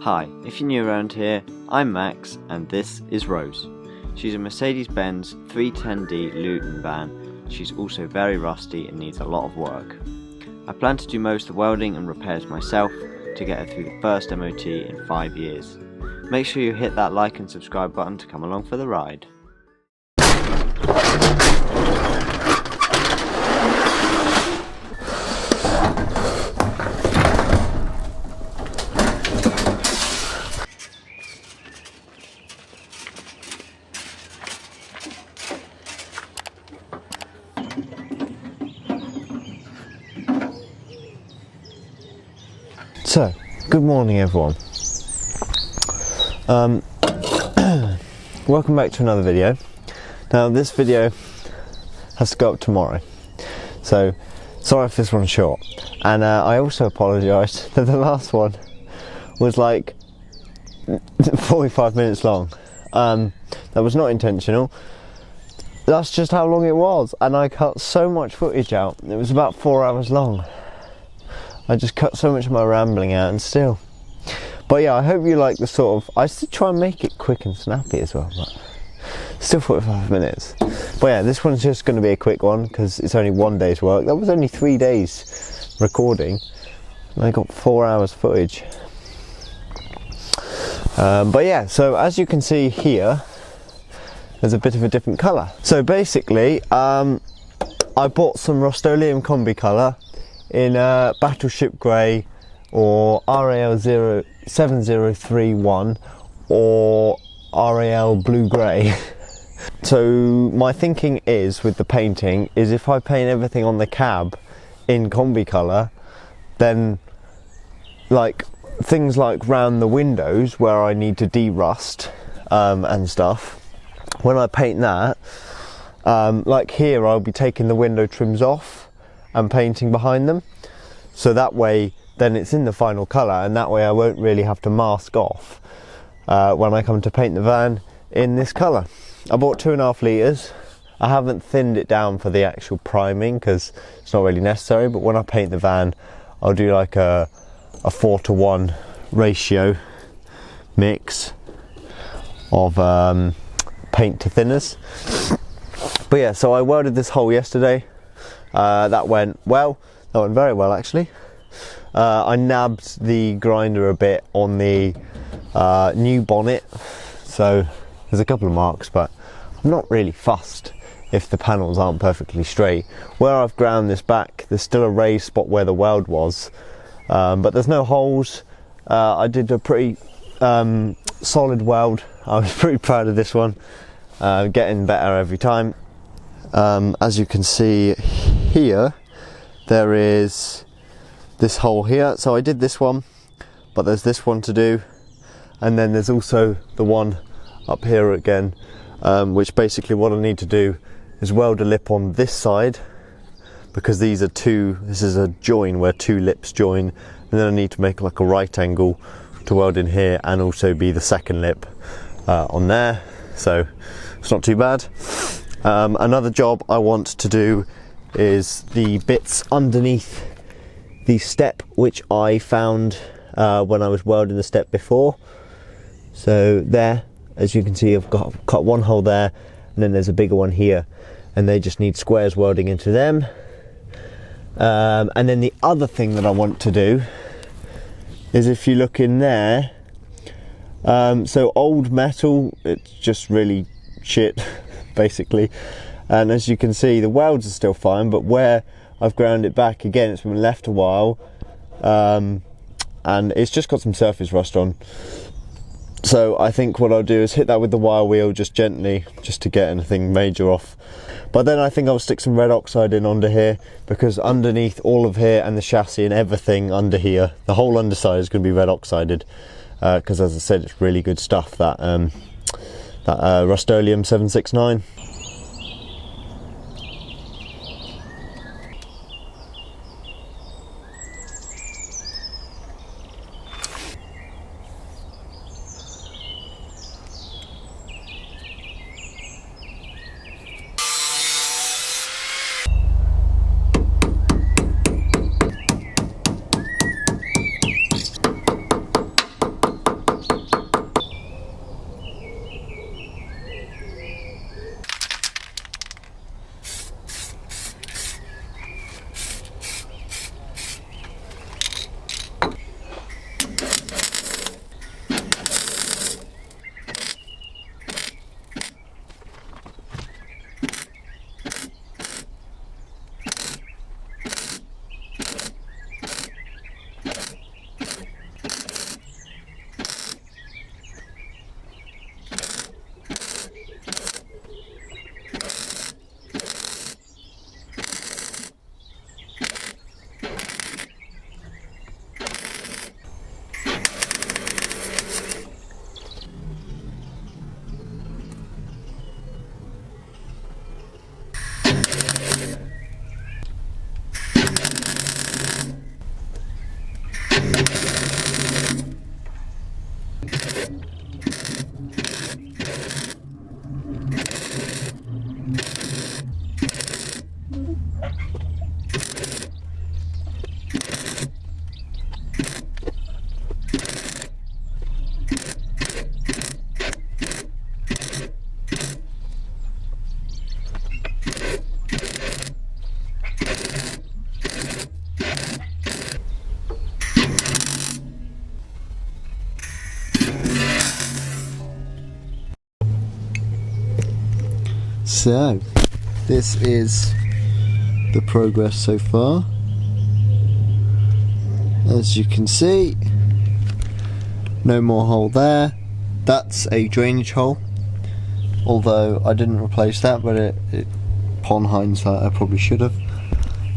Hi, if you're new around here, I'm Max and this is Rose. She's a Mercedes-Benz 310D Luton van. She's also very rusty and needs a lot of work. I plan to do most of the welding and repairs myself to get her through the first MOT in 5 years. Make sure you hit that like and subscribe button to come along for the ride. So, good morning everyone. Welcome back to another video. Now this video has to go up tomorrow, so sorry if this one's short, and I also apologise that the last one was like 45 minutes long. That was not intentional. That's just how long it was, and I cut so much footage out. It was about 4 hours long. I just cut so much of my rambling out, and still. But yeah, I hope you like the sort of, I still try and make it quick and snappy as well, but still 45 minutes. But yeah, this one's just going to be a quick one because it's only 1 day's work. That was only 3 days recording, and I got 4 hours footage. But yeah, so as you can see here, there's a bit of a different colour. So basically, I bought some Rust-Oleum combi colour in Battleship Grey or RAL 7031 or RAL Blue Grey. So my thinking is, with the painting, is if I paint everything on the cab in combi colour, then like things like round the windows where I need to de-rust and stuff, when I paint that, like here I'll be taking the window trims off and painting behind them, so that way then it's in the final colour, and that way I won't really have to mask off when I come to paint the van in this colour. I bought 2.5 litres. I haven't thinned it down for the actual priming because it's not really necessary, but when I paint the van I'll do like a 4:1 ratio mix of paint to thinners. But yeah, so I welded this hole yesterday. That went well. That went very well actually. I nabbed the grinder a bit on the new bonnet, so there's a couple of marks, but I'm not really fussed if the panels aren't perfectly straight. Where I've ground this back, there's still a raised spot where the weld was, but there's no holes. I did a pretty solid weld. I was pretty proud of this one, getting better every time. As you can see here, there is this hole here, so I did this one, but there's this one to do, and then there's also the one up here again, which basically what I need to do is weld a lip on this side, because these are this is a join where 2 lips join, and then I need to make like a right angle to weld in here and also be the second lip on there, so it's not too bad. Another job I want to do is the bits underneath the step, which I found when I was welding the step before. So there, as you can see, I've cut one hole there, and then there's a bigger one here, and they just need squares welding into them. And then the other thing that I want to do is, if you look in there, so old metal, it's just really shit basically, and as you can see the welds are still fine, but where I've ground it back again, it's been left a while, and it's just got some surface rust on. So I think what I'll do is hit that with the wire wheel just gently, just to get anything major off. But then I think I'll stick some red oxide in under here, because underneath all of here and the chassis and everything under here, the whole underside is going to be red oxided, because as I said, it's really good stuff, that Rust-Oleum 769. So, this is the progress so far. As you can see, no more hole there. That's a drainage hole, although I didn't replace that, but upon hindsight I probably should have.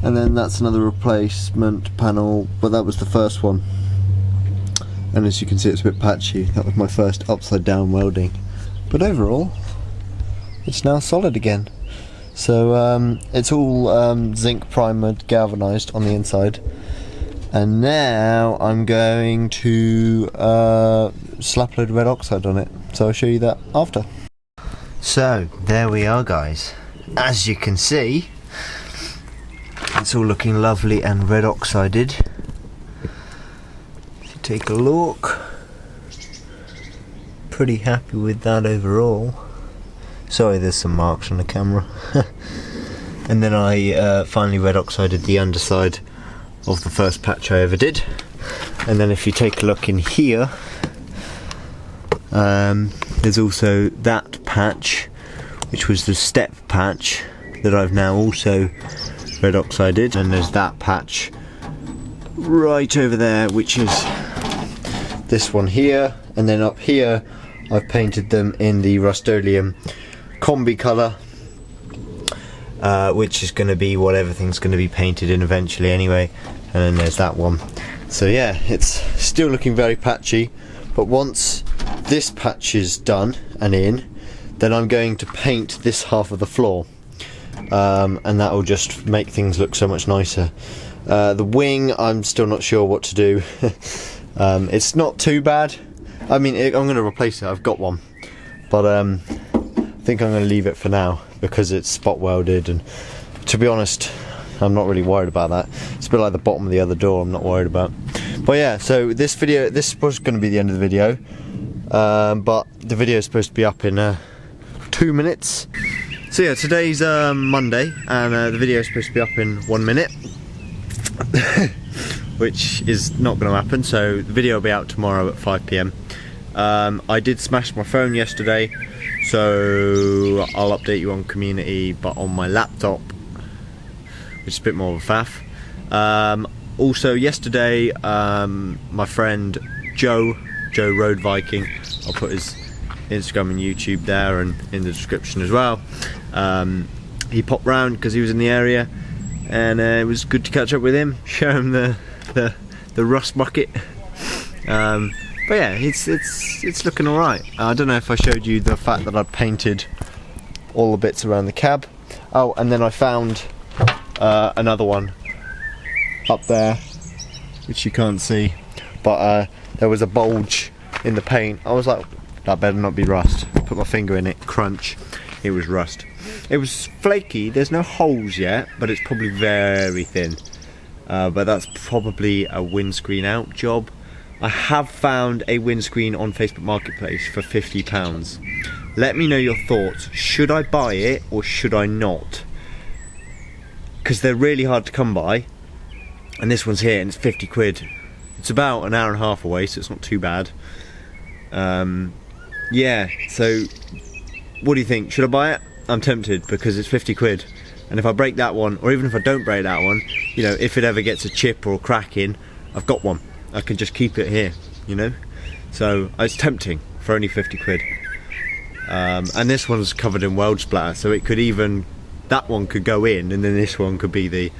And then that's another replacement panel, but that was the first one. And as you can see, it's a bit patchy. That was my first upside down welding. But overall, it's now solid again. So it's all zinc primered, galvanized on the inside. And now I'm going to slap a load of red oxide on it. So I'll show you that after. So there we are, guys. As you can see, it's all looking lovely and red oxided. If you take a look, pretty happy with that overall. Sorry, there's some marks on the camera. And then I finally red oxided the underside of the first patch I ever did. And then if you take a look in here, there's also that patch, which was the step patch that I've now also red oxided. And there's that patch right over there, which is this one here. And then up here I've painted them in the Rust-Oleum combi colour, which is going to be what everything's going to be painted in eventually anyway. And then there's that one. So yeah, it's still looking very patchy, but once this patch is done and in, then I'm going to paint this half of the floor, and that will just make things look so much nicer. The wing, I'm still not sure what to do. It's not too bad. I mean, I'm going to replace it, I've got one, but I think I'm going to leave it for now because it's spot welded, and to be honest, I'm not really worried about that. It's a bit like the bottom of the other door, I'm not worried about. But yeah, so this was going to be the end of the video, but the video is supposed to be up in 2 minutes. So yeah, today's Monday, and the video is supposed to be up in 1 minute. Which is not going to happen, so the video will be out tomorrow at 5 PM. I did smash my phone yesterday, so I'll update you on community, but on my laptop, which is a bit more of a faff. Also yesterday, my friend Joe Road Viking, I'll put his Instagram and YouTube there and in the description as well, he popped round because he was in the area, and it was good to catch up with him, show him the rust bucket. But yeah, it's looking alright. I don't know if I showed you the fact that I painted all the bits around the cab. Oh, and then I found another one up there, which you can't see, but there was a bulge in the paint. I was like, that better not be rust. I put my finger in it, crunch, it was rust. It was flaky, there's no holes yet, but it's probably very thin. But that's probably a windscreen out job. I have found a windscreen on Facebook Marketplace for £50. Let me know your thoughts. Should I buy it or should I not? Because they're really hard to come by, and this one's here and it's 50 quid. It's about an hour and a half away, so it's not too bad. Yeah, so what do you think? Should I buy it? I'm tempted because it's 50 quid. And if I break that one, or even if I don't break that one, you know, if it ever gets a chip or a crack in, I've got one. I can just keep it here, you know? So it's tempting for only 50 quid. And this one's covered in weld splatter, so it could even, that one could go in, and then this one could be the,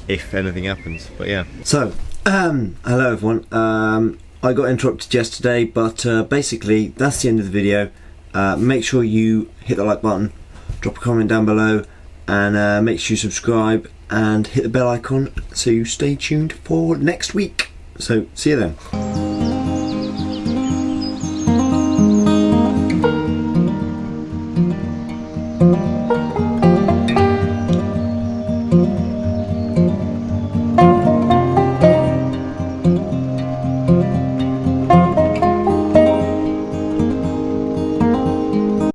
if anything happens. But yeah. So, hello everyone. I got interrupted yesterday, but basically that's the end of the video. Make sure you hit the like button, drop a comment down below, and make sure you subscribe and hit the bell icon so you stay tuned for next week. So see you then.